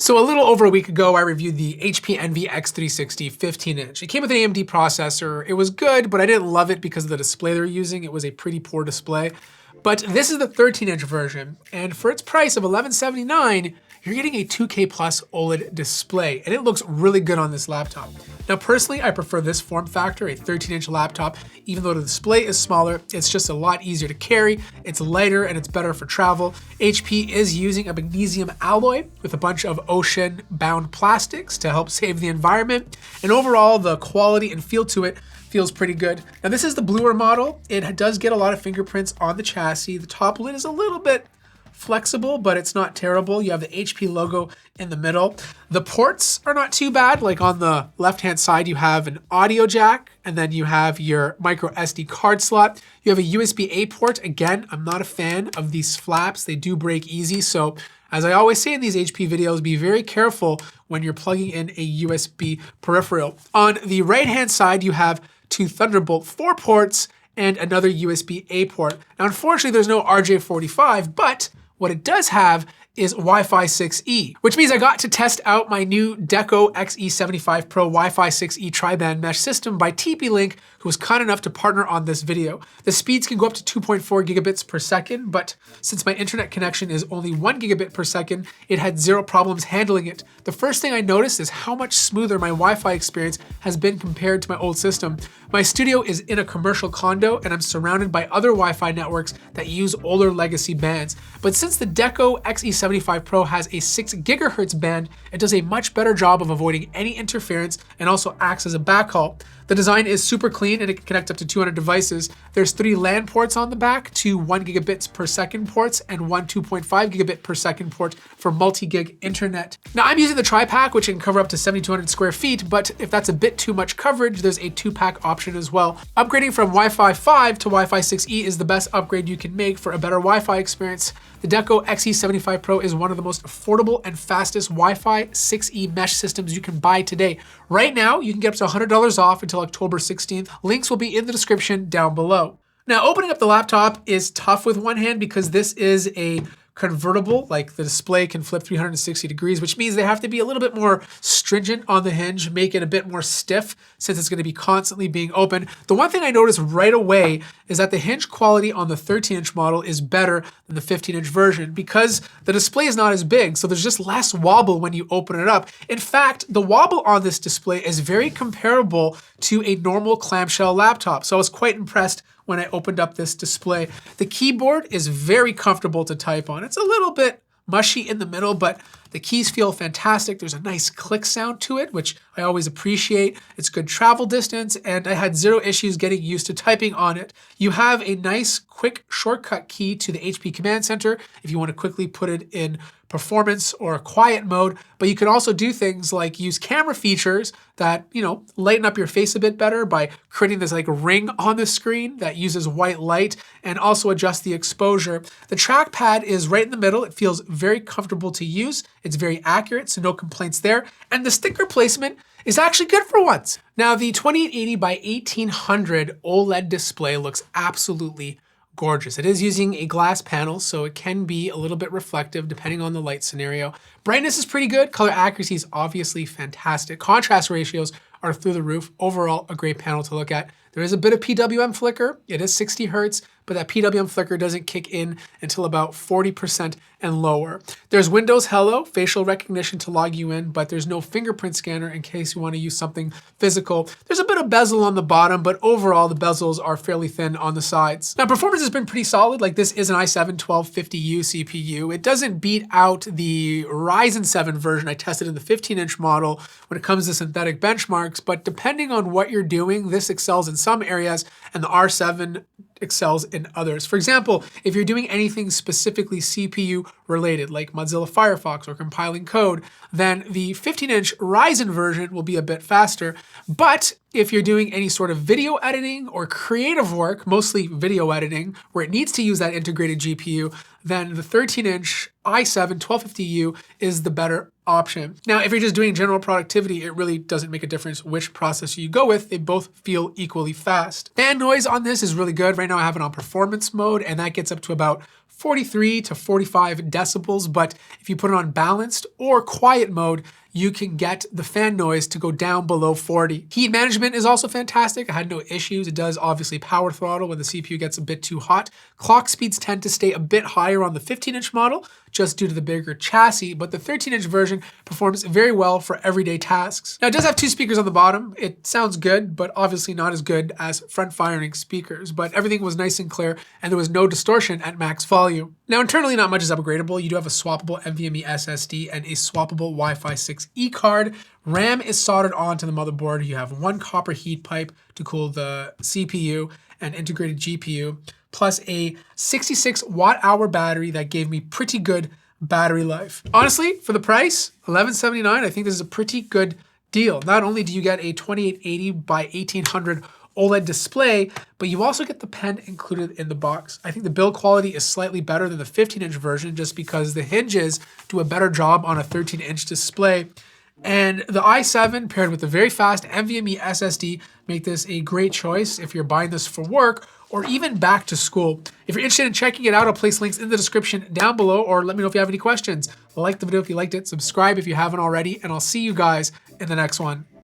So a little over a week ago, I reviewed the HP ENVY X360 15-inch. It came with an AMD processor. It was good, but I didn't love it because of the display they're using. It was a pretty poor display. But this is the 13-inch version, and for its price of $1179, you're getting a 2K plus OLED display, and it looks really good on this laptop. Now personally, I prefer this form factor, a 13-inch laptop. Even though the display is smaller, it's just a lot easier to carry, it's lighter, and it's better for travel. HP is using a magnesium alloy with a bunch of ocean-bound plastics to help save the environment, and overall, the quality and feel to it feels pretty good. Now this is the bluer model. It does get a lot of fingerprints on the chassis. The top lid is a little bit flexible, but it's not terrible. You have the HP logo in the middle. The ports are not too bad. Like on the left-hand side, you have an audio jack, and then you have your micro SD card slot. You have a USB-A port. Again, I'm not a fan of these flaps. They do break easy. So as I always say in these HP videos, be very careful when you're plugging in a USB peripheral. On the right-hand side, you have two Thunderbolt 4 ports and another USB-A port. Now, unfortunately, there's no RJ45, but what it does have is Wi-Fi 6E, which means I got to test out my new Deco XE75 Pro Wi-Fi 6E tri-band mesh system by TP-Link, who was kind enough to partner on this video. The speeds can go up to 2.4 gigabits per second, but since my internet connection is only 1 gigabit per second, it had zero problems handling it. The first thing I noticed is how much smoother my Wi-Fi experience has been compared to my old system. My studio is in a commercial condo, and I'm surrounded by other Wi-Fi networks that use older legacy bands. But since the Deco XE75 Pro has a 6 gigahertz band, it does a much better job of avoiding any interference and also acts as a backhaul. The design is super clean and it can connect up to 200 devices. There's 3 Lan ports on the back, 2 1 gigabits per second ports, and 1 2.5 gigabit per second port for multi-gig internet. Now I'm using the tri-pack, which can cover up to 7,200 square feet, but if that's a bit too much coverage, there's a 2-pack option as well. Upgrading from Wi-Fi 5 to Wi-Fi 6E is the best upgrade you can make for a better Wi-Fi experience. The Deco XE75 Pro is one of the most affordable and fastest Wi-Fi 6E mesh systems you can buy today. Right now, you can get up to $100 off until October 16th. Links will be in the description down below. Now, opening up the laptop is tough with one hand because this is a convertible, like the display can flip 360 degrees, which means they have to be a little bit more stringent on the hinge, make it a bit more stiff since it's going to be constantly being open. The one thing I noticed right away is that the hinge quality on the 13-inch model is better than the 15-inch version because the display is not as big, so there's just less wobble when you open it up. In fact, the wobble on this display is very comparable to a normal clamshell laptop, so I was quite impressed when I opened up this display. The keyboard is very comfortable to type on. It's a little bit mushy in the middle, but the keys feel fantastic. There's a nice click sound to it, which I always appreciate. It's good travel distance, and I had zero issues getting used to typing on it. You have a nice quick shortcut key to the HP Command Center if you want to quickly put it in performance or quiet mode, but you can also do things like use camera features that, lighten up your face a bit better by creating this like ring on the screen that uses white light and also adjust the exposure. The trackpad is right in the middle. It feels very comfortable to use. It's very accurate, so no complaints there. And the sticker placement is actually good for once. Now, the 2880 by 1800 OLED display looks absolutely gorgeous. It is using a glass panel, so it can be a little bit reflective depending on the light scenario. Brightness is pretty good. Color accuracy is obviously fantastic. Contrast ratios are through the roof. Overall, a great panel to look at. There is a bit of PWM flicker. It is 60 Hertz, but that PWM flicker doesn't kick in until about 40% and lower. There's Windows Hello, facial recognition to log you in, but there's no fingerprint scanner in case you want to use something physical. There's a bit of bezel on the bottom, but overall the bezels are fairly thin on the sides. Now, performance has been pretty solid. Like this is an i7-1260U CPU. It doesn't beat out the Ryzen 7 version I tested in the 15-inch model when it comes to synthetic benchmarks, but depending on what you're doing, this excels in some areas and the R7 excels in others. For example, if you're doing anything specifically CPU related, like Mozilla Firefox or compiling code, then the 15-inch Ryzen version will be a bit faster. But if you're doing any sort of video editing or creative work, mostly video editing, where it needs to use that integrated GPU, then the 13-inch i7-1260U is the better option. Now, if you're just doing general productivity, it really doesn't make a difference which processor you go with. They both feel equally fast. Fan noise on this is really good. Right now I have it on performance mode, and that gets up to about 43 to 45 decibels, but if you put it on balanced or quiet mode, you can get the fan noise to go down below 40. Heat management is also fantastic. I had no issues. It does obviously power throttle when the CPU gets a bit too hot. Clock speeds tend to stay a bit higher on the 15-inch model just due to the bigger chassis, but the 13-inch version performs very well for everyday tasks. Now, it does have 2 speakers on the bottom. It sounds good, but obviously not as good as front-firing speakers, but everything was nice and clear, and there was no distortion at max volume. Now, internally, not much is upgradable. You do have a swappable NVMe SSD and a swappable Wi-Fi 6E card. RAM is soldered onto the motherboard. You have 1 copper heat pipe to cool the CPU and integrated GPU, plus a 66 watt-hour battery that gave me pretty good battery life. Honestly, for the price, $1179, I think this is a pretty good deal. Not only do you get a 2880 by 1800 OLED display, but you also get the pen included in the box. I think the build quality is slightly better than the 15-inch version just because the hinges do a better job on a 13-inch display. And the i7 paired with the very fast NVMe SSD make this a great choice if you're buying this for work or even back to school. If you're interested in checking it out, I'll place links in the description down below, or let me know if you have any questions. Like the video if you liked it, subscribe if you haven't already, and I'll see you guys in the next one.